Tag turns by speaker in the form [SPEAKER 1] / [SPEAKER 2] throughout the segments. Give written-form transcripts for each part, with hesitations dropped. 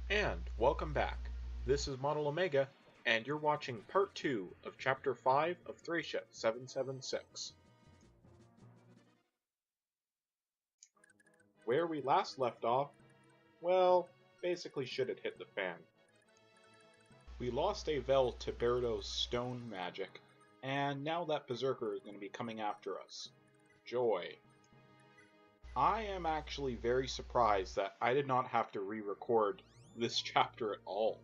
[SPEAKER 1] And welcome back. This is ModelOmega, and you're watching part 2 of Chapter 5 of Thracia 776. Where we last left off, well, basically shit had hit the fan. We lost a Vel to Berto's stone magic, and now that Berserker is going to be coming after us. Joy. I am actually very surprised that I did not have to re-record this chapter at all.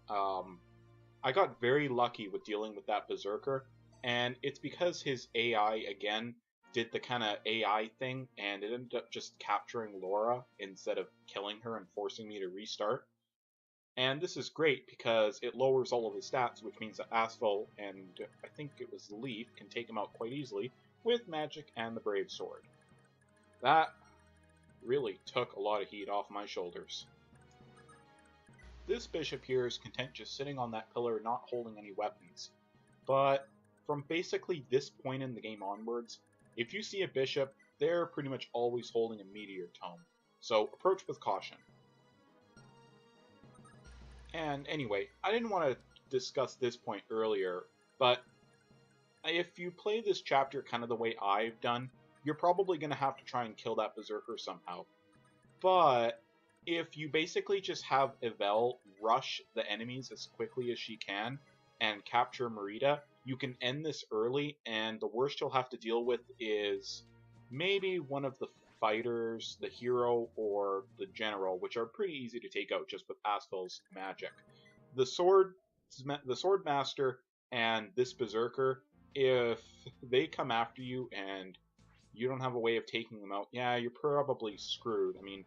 [SPEAKER 1] I got very lucky with dealing with that Berserker, and it's because his AI, again, did the kind of AI thing, and it ended up just capturing Laura instead of killing her and forcing me to restart. And this is great because it lowers all of his stats, which means that Asphalt and I think it was Leaf can take him out quite easily with Magic and the Brave Sword. That really took a lot of heat off my shoulders. This bishop here is content just sitting on that pillar, not holding any weapons. But from basically this point in the game onwards, if you see a bishop, they're pretty much always holding a meteor tome. So approach with caution. And anyway, I didn't want to discuss this point earlier, but if you play this chapter kind of the way I've done, you're probably going to have to try and kill that Berserker somehow. But if you basically just have Yvel rush the enemies as quickly as she can and capture Merida, you can end this early, and the worst you'll have to deal with is maybe one of the fighters, the hero, or the general, which are pretty easy to take out just with Asphalt's magic. The sword master and this Berserker, if they come after you and you don't have a way of taking them out, yeah, you're probably screwed. I mean,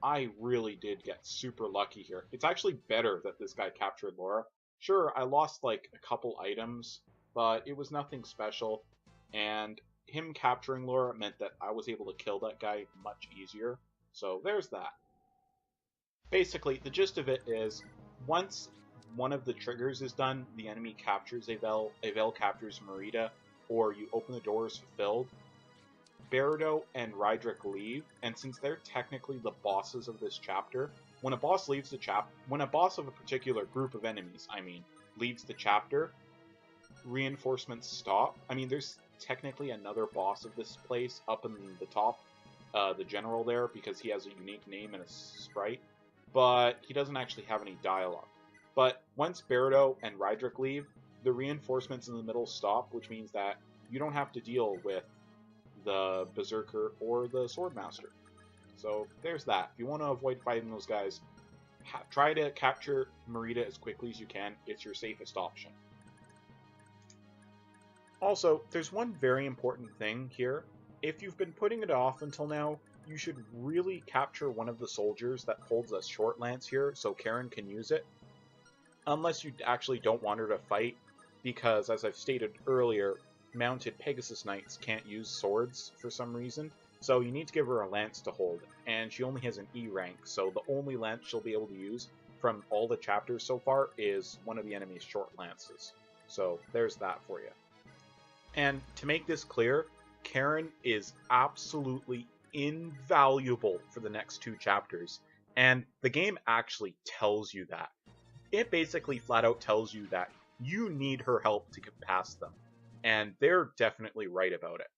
[SPEAKER 1] I really did get super lucky here. It's actually better that this guy captured Laura. Sure, I lost like a couple items, but it was nothing special, and him capturing Laura meant that I was able to kill that guy much easier. So there's that. Basically, the gist of it is, once one of the triggers is done, the enemy captures Yvel captures Merida, or you open the doors fulfilled, Berto and Rydrick leave, and since they're technically the bosses of this chapter, when a boss leaves the when a boss of a particular group of enemies, leaves the chapter, reinforcements stop. I mean, there's technically another boss of this place up in the top, the general there, because he has a unique name and a sprite, but he doesn't actually have any dialogue. But once Berto and Rydrick leave, the reinforcements in the middle stop, which means that you don't have to deal with the Berserker or the Swordmaster. So there's that. If you want to avoid fighting those guys, try to capture Merida as quickly as you can. It's your safest option. Also, there's one very important thing here. If you've been putting it off until now, you should really capture one of the soldiers that holds a short lance here so Karen can use it. Unless you actually don't want her to fight, because as I've stated earlier, mounted Pegasus Knights can't use swords for some reason, so you need to give her a lance to hold, and she only has an E rank, so the only lance she'll be able to use from all the chapters so far is one of the enemy's short lances. So there's that for you. And to make this clear, Karen is absolutely invaluable for the next two chapters, and the game actually tells you that. It basically flat out tells you that you need her help to get past them. And they're definitely right about it.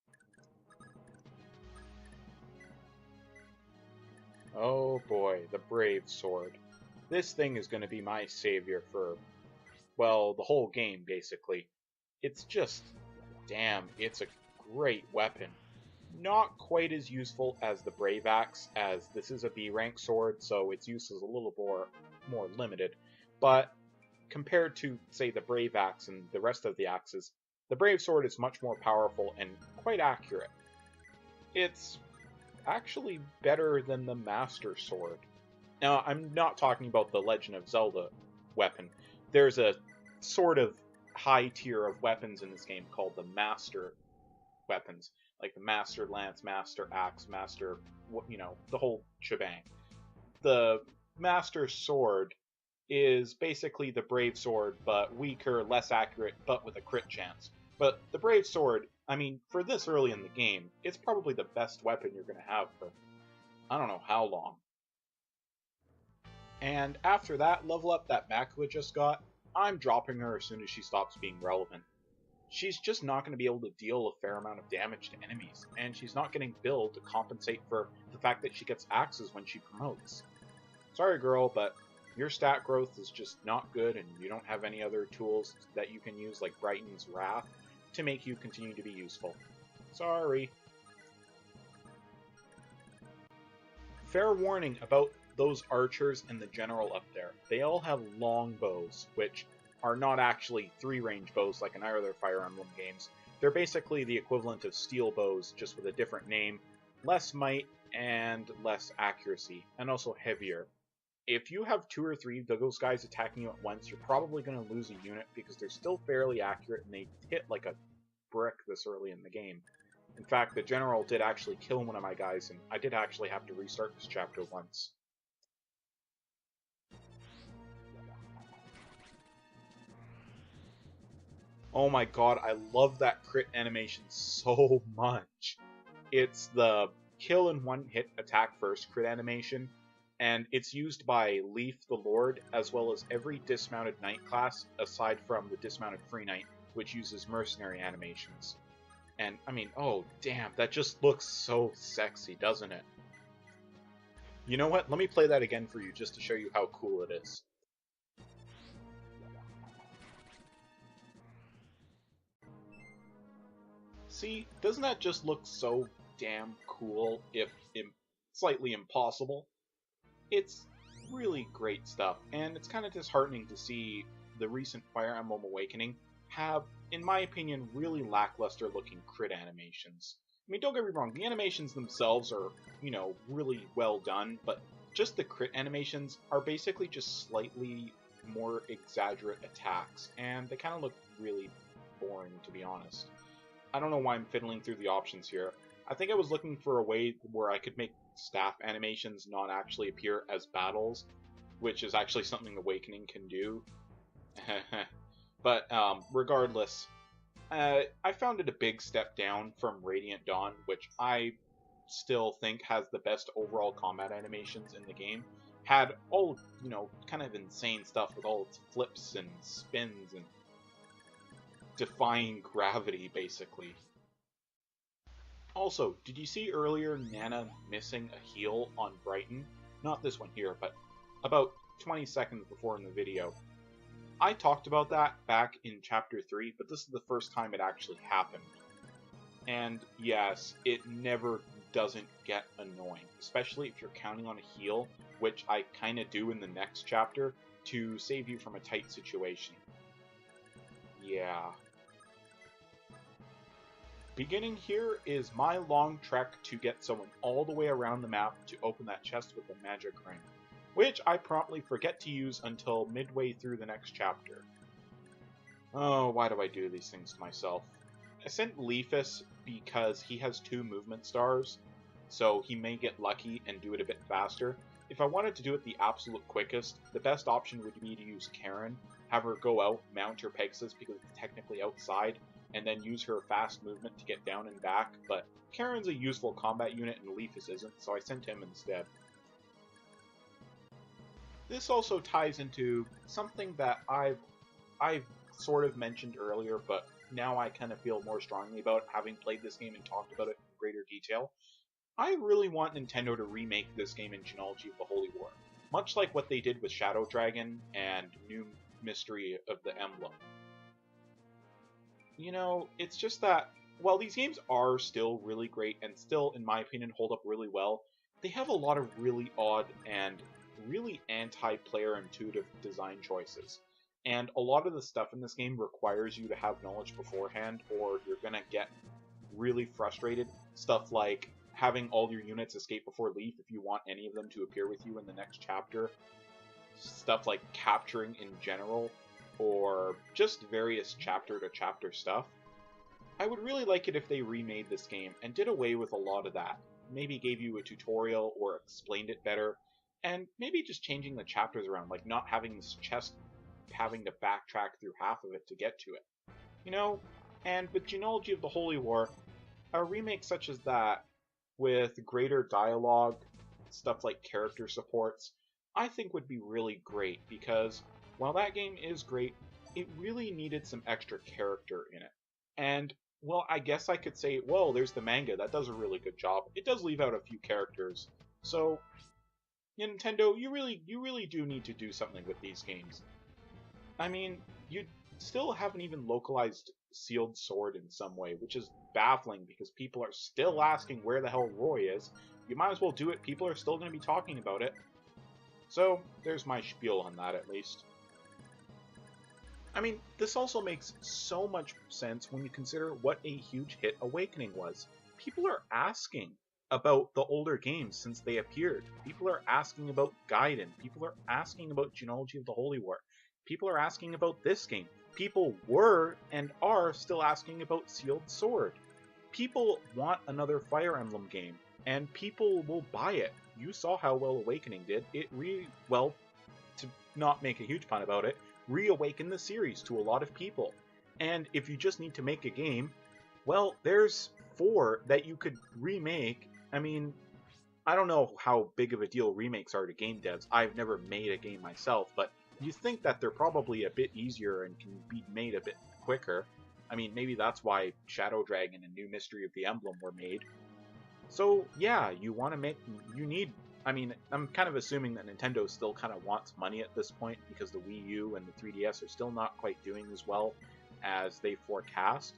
[SPEAKER 1] Oh boy, the Brave Sword. This thing is going to be my savior for, well, the whole game, basically. It's just, damn, it's a great weapon. Not quite as useful as the Brave Axe, as this is a B rank sword, so its use is a little more limited. But compared to, say, the Brave Axe and the rest of the axes, the Brave Sword is much more powerful and quite accurate. It's actually better than the Master Sword. Now, I'm not talking about the Legend of Zelda weapon. There's a sort of high tier of weapons in this game called the Master weapons, like the Master Lance, Master Axe, Master, the whole shebang. The Master Sword is basically the Brave Sword, but weaker, less accurate, but with a crit chance. But the Brave Sword, I mean, for this early in the game, it's probably the best weapon you're going to have for I don't know how long. And after that level up that Makua just got, I'm dropping her as soon as she stops being relevant. She's just not going to be able to deal a fair amount of damage to enemies, and she's not getting build to compensate for the fact that she gets axes when she promotes. Sorry girl, but your stat growth is just not good, and you don't have any other tools that you can use like Brighton's Wrath to make you continue to be useful. Sorry. Fair warning about those archers and the general up there. They all have long bows, which are not actually 3-range bows like in other Fire Emblem games. They're basically the equivalent of steel bows, just with a different name, less might and less accuracy, and also heavier. If you have 2 or 3 of those guys attacking you at once, you're probably going to lose a unit because they're still fairly accurate and they hit like a brick this early in the game. In fact, the general did actually kill one of my guys, and I did actually have to restart this chapter once. Oh my god, I love that crit animation so much. It's the kill in one hit attack first crit animation, and it's used by Leaf the Lord as well as every dismounted knight class aside from the dismounted free knight, which uses mercenary animations. And I mean, oh damn, that just looks so sexy, doesn't it? You know what? Let me play that again for you just to show you how cool it is. See, doesn't that just look so damn cool, if slightly impossible? It's really great stuff, and it's kind of disheartening to see the recent Fire Emblem Awakening have, in my opinion, really lackluster looking crit animations. I mean, don't get me wrong, the animations themselves are, really well done, but just the crit animations are basically just slightly more exaggerate attacks, and they kind of look really boring, to be honest. I don't know why I'm fiddling through the options here. I think I was looking for a way where I could make staff animations not actually appear as battles, which is actually something Awakening can do. But regardless, I found it a big step down from Radiant Dawn, which I still think has the best overall combat animations in the game. Had all, kind of insane stuff with all its flips and spins and defying gravity, basically. Also, did you see earlier Nana missing a heal on Brighton? Not this one here, but about 20 seconds before in the video. I talked about that back in Chapter 3, but this is the first time it actually happened. And yes, it never doesn't get annoying, especially if you're counting on a heal, which I kinda do in the next chapter, to save you from a tight situation. Yeah. Beginning here is my long trek to get someone all the way around the map to open that chest with the magic ring, which I promptly forget to use until midway through the next chapter. Oh, why do I do these things to myself? I sent Leafus because he has 2 movement stars, so he may get lucky and do it a bit faster. If I wanted to do it the absolute quickest, the best option would be to use Karen, have her go out, mount her Pegasus because it's technically outside, and then use her fast movement to get down and back, but Karen's a useful combat unit and Leafus isn't, so I sent him instead. This also ties into something that I've sort of mentioned earlier, but now I kind of feel more strongly about, having played this game and talked about it in greater detail. I really want Nintendo to remake this game in Genealogy of the Holy War, much like what they did with Shadow Dragon and New Mystery of the Emblem. It's just that, while these games are still really great and still, in my opinion, hold up really well, they have a lot of really odd and really anti-player intuitive design choices. And a lot of the stuff in this game requires you to have knowledge beforehand, or you're gonna get really frustrated. Stuff like having all your units escape before Leaf if you want any of them to appear with you in the next chapter. Stuff like capturing in general, or just various chapter-to-chapter stuff. I would really like it if they remade this game and did away with a lot of that. Maybe gave you a tutorial or explained it better, and maybe just changing the chapters around, like not having this chest having to backtrack through half of it to get to it. And with Genealogy of the Holy War, a remake such as that, with greater dialogue, stuff like character supports, I think would be really great because while that game is great, it really needed some extra character in it. And well, I guess I could say, well, there's the manga that does a really good job. It does leave out a few characters. So, Nintendo, you really do need to do something with these games. I mean, you still haven't even localized Sealed Sword in some way, which is baffling because people are still asking where the hell Roy is. You might as well do it. People are still going to be talking about it. So, there's my spiel on that at least. I mean, this also makes so much sense when you consider what a huge hit Awakening was. People are asking about the older games since they appeared. People are asking about Gaiden. People are asking about Genealogy of the Holy War. People are asking about this game. People were and are still asking about Sealed Sword. People want another Fire Emblem game, and people will buy it. You saw how well Awakening did. Well, to not make a huge pun about it, reawaken the series to a lot of people. And if you just need to make a game, well, there's 4 that you could remake. I mean, I don't know how big of a deal remakes are to game devs. I've never made a game myself, but you think that they're probably a bit easier and can be made a bit quicker. I mean, maybe that's why Shadow Dragon and New Mystery of the Emblem were made. So, yeah, I mean, I'm kind of assuming that Nintendo still kind of wants money at this point because the Wii U and the 3DS are still not quite doing as well as they forecast.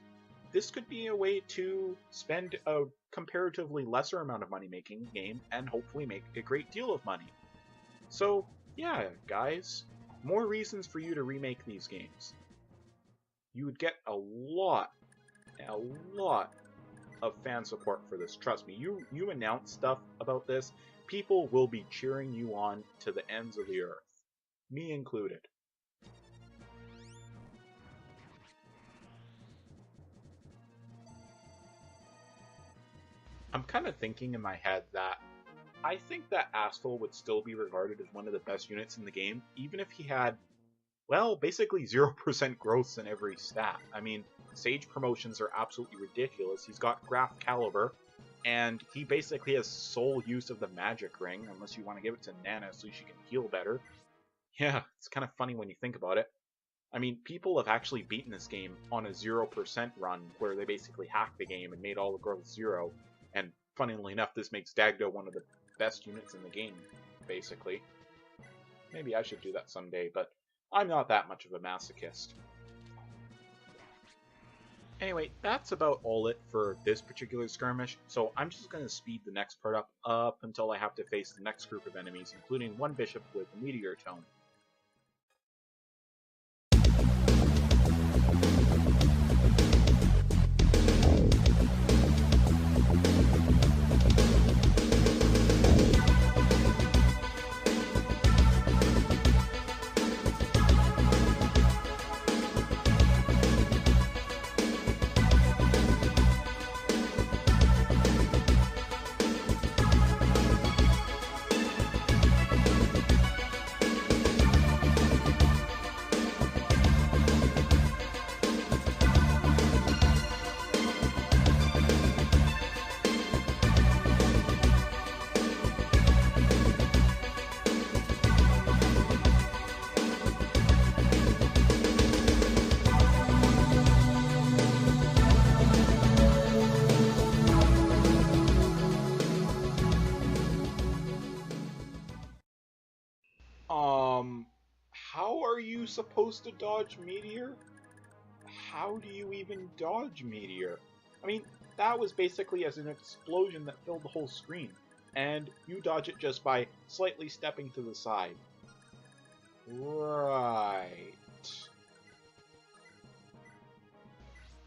[SPEAKER 1] This could be a way to spend a comparatively lesser amount of money making a game and hopefully make a great deal of money. So, yeah, guys, more reasons for you to remake these games. You would get a lot of fan support for this. Trust me, you announce stuff about this, people will be cheering you on to the ends of the earth. Me included. I'm kind of thinking in my head that I think that Astral would still be regarded as one of the best units in the game, even if he had, well, basically 0% growths in every stat. I mean, Sage promotions are absolutely ridiculous. He's got Graph Caliber, and he basically has sole use of the magic ring, unless you want to give it to Nana so she can heal better. Yeah, it's kind of funny when you think about it. I mean, people have actually beaten this game on a 0% run, where they basically hacked the game and made all the growth 0, and funnily enough, this makes Dagdo one of the best units in the game, basically. Maybe I should do that someday, but I'm not that much of a masochist. Anyway, that's about all it for this particular skirmish, so I'm just going to speed the next part up until I have to face the next group of enemies, including one bishop with a meteor tome. How are you supposed to dodge Meteor? How do you even dodge Meteor? I mean, that was basically as an explosion that filled the whole screen, and you dodge it just by slightly stepping to the side. Right.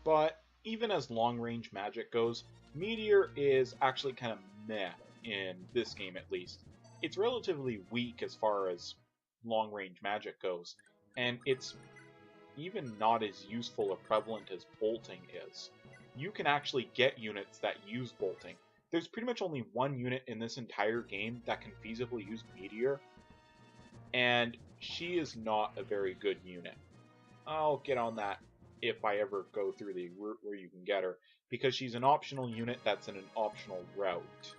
[SPEAKER 1] But even as long-range magic goes, Meteor is actually kind of meh in this game at least. It's relatively weak as far as long-range magic goes, and it's even not as useful or prevalent as bolting is. You can actually get units that use bolting. There's pretty much only one unit in this entire game that can feasibly use Meteor, and she is not a very good unit. I'll get on that if I ever go through the route where you can get her, because she's an optional unit that's in an optional route.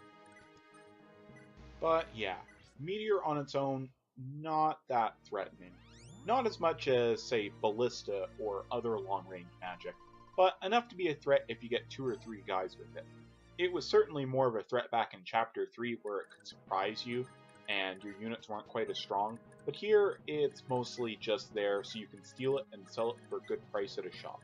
[SPEAKER 1] But yeah, Meteor on its own not that threatening. Not as much as, say, Ballista or other long-range magic, but enough to be a threat if you get 2 or 3 guys with it. It was certainly more of a threat back in Chapter 3 where it could surprise you and your units weren't quite as strong, but here it's mostly just there so you can steal it and sell it for a good price at a shop.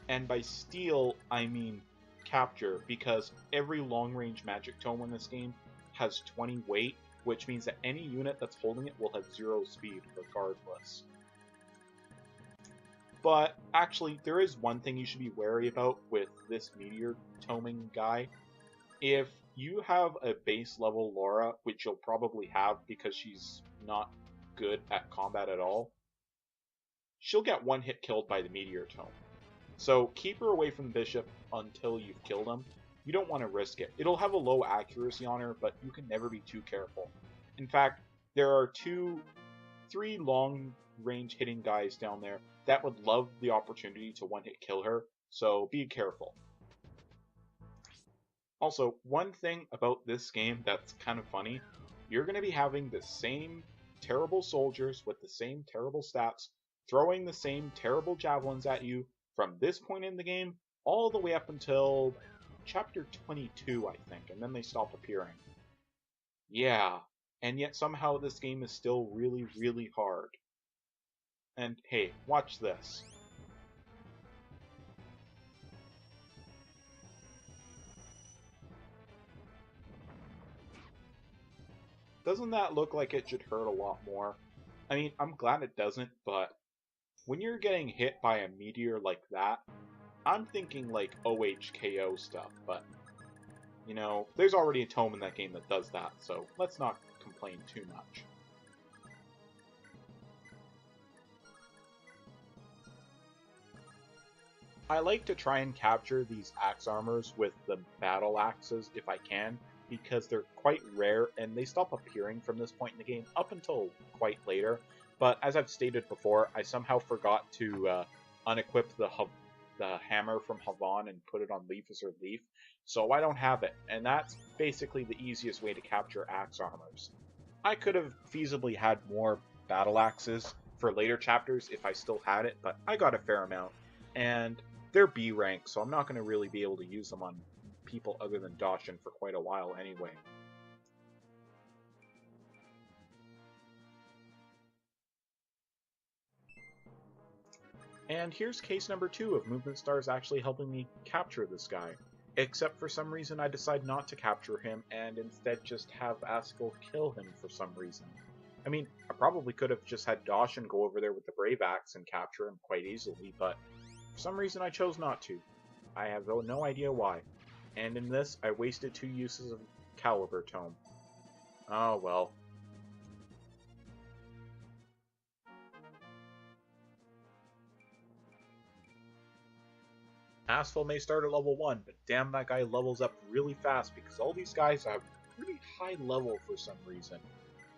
[SPEAKER 1] And by steal, I mean capture, because every long-range magic tome in this game has 20 weight, which means that any unit that's holding it will have 0 speed regardless. But actually, there is one thing you should be wary about with this meteor toming guy. If you have a base level Laura, which you'll probably have because she's not good at combat at all, she'll get one hit killed by the meteor tome. So keep her away from the bishop until you've killed him. You don't want to risk it. It'll have a low accuracy on her, but you can never be too careful. In fact, there are 3 long range hitting guys down there that would love the opportunity to one hit kill her, so be careful. Also, one thing about this game that's kind of funny, you're going to be having the same terrible soldiers with the same terrible stats, throwing the same terrible javelins at you from this point in the game all the way up until Chapter 22, I think, and then they stop appearing. Yeah, and yet somehow this game is still really, really hard. And hey, watch this. Doesn't that look like it should hurt a lot more? I mean, I'm glad it doesn't, but when you're getting hit by a meteor like that, I'm thinking like OHKO stuff, but you know, there's already a tome in that game that does that, so let's not complain too much. I like to try and capture these axe armors with the battle axes if I can, because they're quite rare and they stop appearing from this point in the game up until quite later. But as I've stated before, I somehow forgot to unequip the hammer from Havan and put it on Leafus or Leaf, so I don't have it, and that's basically the easiest way to capture axe armors. I could have feasibly had more battle axes for later chapters if I still had it, but I got a fair amount, and they're B rank, so I'm not going to really be able to use them on people other than Doshin for quite a while anyway. And here's case number 2 of Movement Stars actually helping me capture this guy. Except for some reason I decide not to capture him and instead just have Askell kill him for some reason. I mean, I probably could have just had Doshin go over there with the Brave Axe and capture him quite easily, but for some reason I chose not to. I have no idea why. And in this, I wasted 2 uses of Caliber Tome. Oh well. Asphodel may start at level 1, but damn, that guy levels up really fast because all these guys have pretty high level for some reason.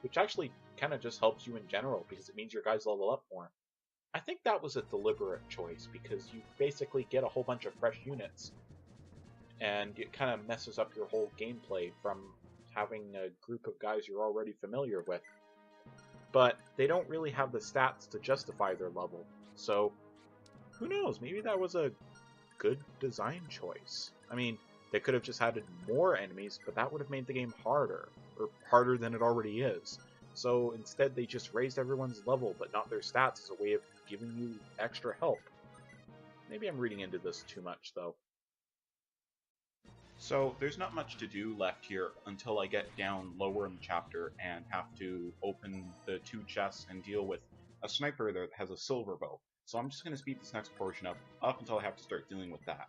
[SPEAKER 1] Which actually kind of just helps you in general because it means your guys level up more. I think that was a deliberate choice because you basically get a whole bunch of fresh units. And it kind of messes up your whole gameplay from having a group of guys you're already familiar with. But they don't really have the stats to justify their level, so who knows, maybe that was a good design choice. I mean, they could have just added more enemies, but that would have made the game harder, or harder than it already is. So instead they just raised everyone's level, but not their stats as a way of giving you extra help. Maybe I'm reading into this too much, though. So there's not much to do left here until I get down lower in the chapter and have to open the 2 chests and deal with a sniper that has a silver bow. So I'm just going to speed this next portion up until I have to start dealing with that.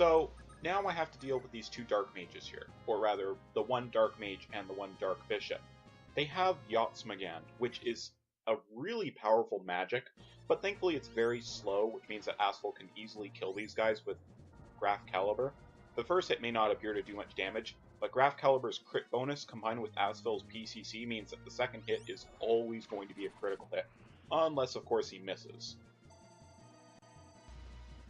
[SPEAKER 1] So now I have to deal with these two dark mages here, or rather, the one dark mage and the one dark bishop. They have Yotsmagand, which is a really powerful magic, but thankfully it's very slow, which means that Asphalt can easily kill these guys with Graph Caliber. The first hit may not appear to do much damage, but Graph Caliber's crit bonus combined with Asphalt's PCC means that the second hit is always going to be a critical hit, unless of course he misses.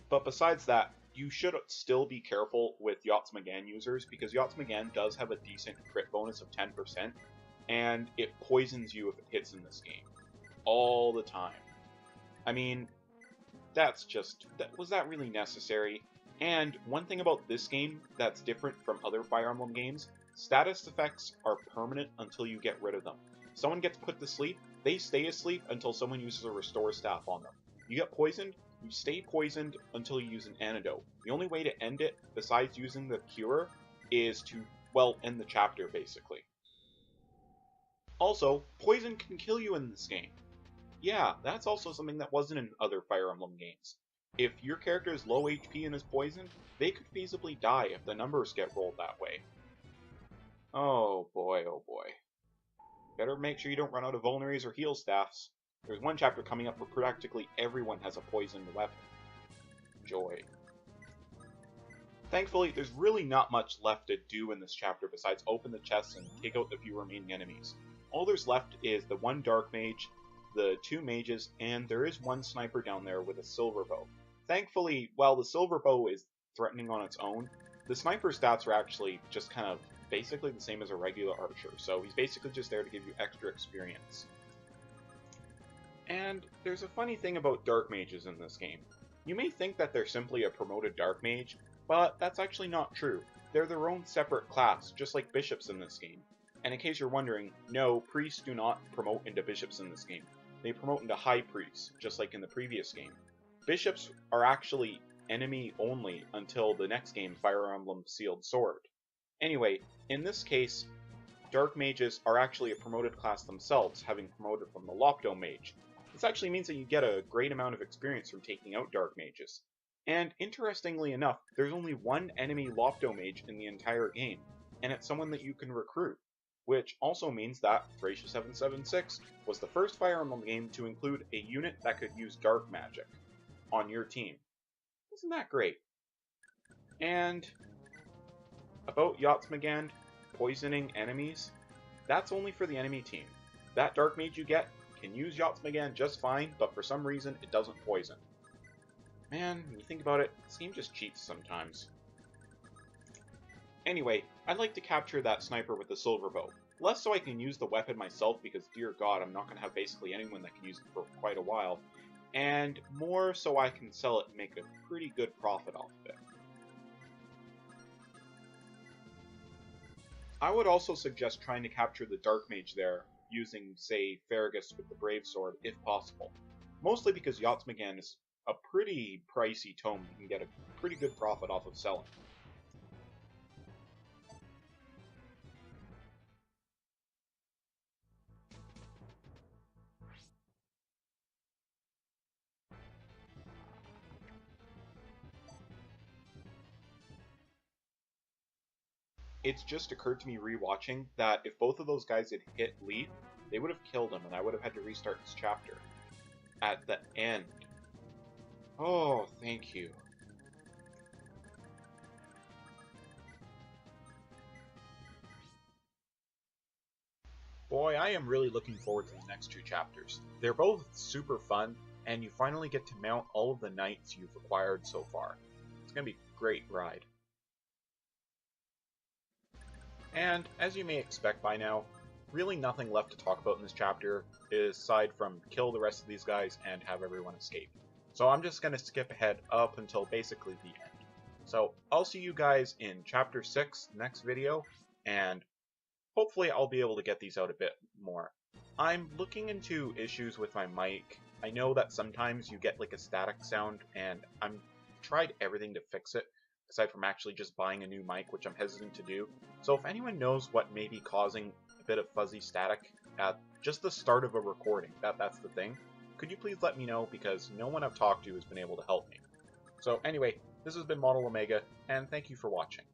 [SPEAKER 1] But besides that, you should still be careful with Yotsmagand users, because Yotsmagand does have a decent crit bonus of 10%, and it poisons you if it hits in this game. All the time. I mean, was that really necessary? And one thing about this game that's different from other Fire Emblem games, status effects are permanent until you get rid of them. Someone gets put to sleep, they stay asleep until someone uses a restore staff on them. You get poisoned, you stay poisoned until you use an antidote. The only way to end it, besides using the cure, is to, well, end the chapter, basically. Also, poison can kill you in this game. Yeah, that's also something that wasn't in other Fire Emblem games. If your character is low HP and is poisoned, they could feasibly die if the numbers get rolled that way. Oh boy, oh boy. Better make sure you don't run out of vulneraries or heal staffs. There's one chapter coming up where practically everyone has a poisoned weapon. Joy. Thankfully, there's really not much left to do in this chapter besides open the chests and take out the few remaining enemies. All there's left is the one dark mage, the two mages, and there is one sniper down there with a silver bow. Thankfully, while the silver bow is threatening on its own, the sniper stats are actually just kind of basically the same as a regular archer, so he's basically just there to give you extra experience. And there's a funny thing about dark mages in this game. You may think that they're simply a promoted dark mage, but that's actually not true. They're their own separate class, just like bishops in this game. And in case you're wondering, no, priests do not promote into bishops in this game. They promote into high priests, just like in the previous game. Bishops are actually enemy only until the next game, Fire Emblem Sealed Sword. Anyway, in this case, dark mages are actually a promoted class themselves, having promoted from the Lopto mage. This actually means that you get a great amount of experience from taking out dark mages. And interestingly enough, there's only one enemy Lopto mage in the entire game, and it's someone that you can recruit. Which also means that Thracia 776 was the first Fire Emblem game to include a unit that could use dark magic on your team. Isn't that great? And about Yotsmagand poisoning enemies, that's only for the enemy team. That dark mage you get can use Yotsmagand just fine, but for some reason it doesn't poison. Man, when you think about it, this game just cheats sometimes. Anyway, I'd like to capture that sniper with the silver bow. Less so I can use the weapon myself, because dear god, I'm not going to have basically anyone that can use it for quite a while. And more so I can sell it and make a pretty good profit off of it. I would also suggest trying to capture the dark mage there, using, say, Fergus with the Brave Sword, if possible. Mostly because Yotsmagand is a pretty pricey tome you can get a pretty good profit off of selling. It's just occurred to me rewatching that if both of those guys had hit Leaf, they would have killed him and I would have had to restart this chapter. At the end. Oh, thank you. Boy, I am really looking forward to the next two chapters. They're both super fun, and you finally get to mount all of the knights you've acquired so far. It's going to be a great ride. And, as you may expect by now, really nothing left to talk about in this chapter, aside from kill the rest of these guys and have everyone escape. So I'm just going to skip ahead up until basically the end. So I'll see you guys in Chapter 6 next video, and hopefully I'll be able to get these out a bit more. I'm looking into issues with my mic. I know that sometimes you get like a static sound, and I've tried everything to fix it, aside from actually just buying a new mic, which I'm hesitant to do. So if anyone knows what may be causing a bit of fuzzy static at just the start of a recording, that's the thing, could you please let me know, because no one I've talked to has been able to help me. So anyway, This has been ModelOmega, and thank you for watching.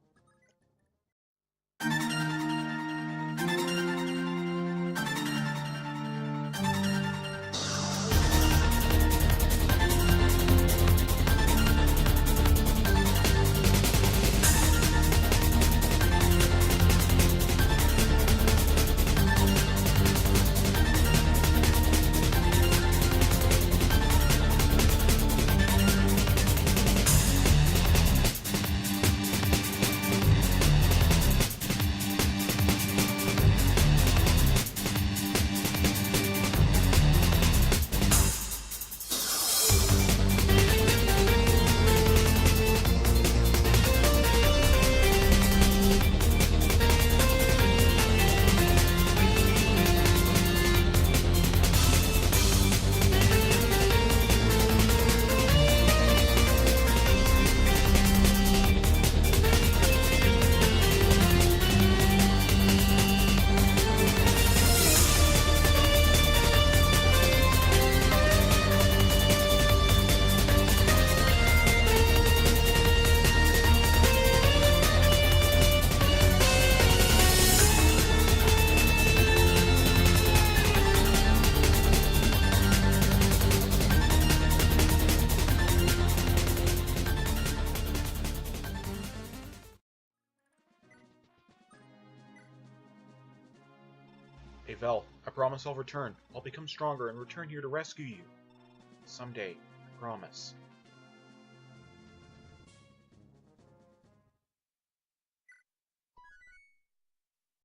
[SPEAKER 1] Hey Vel, I promise I'll return. I'll become stronger and return here to rescue you. Someday, I promise.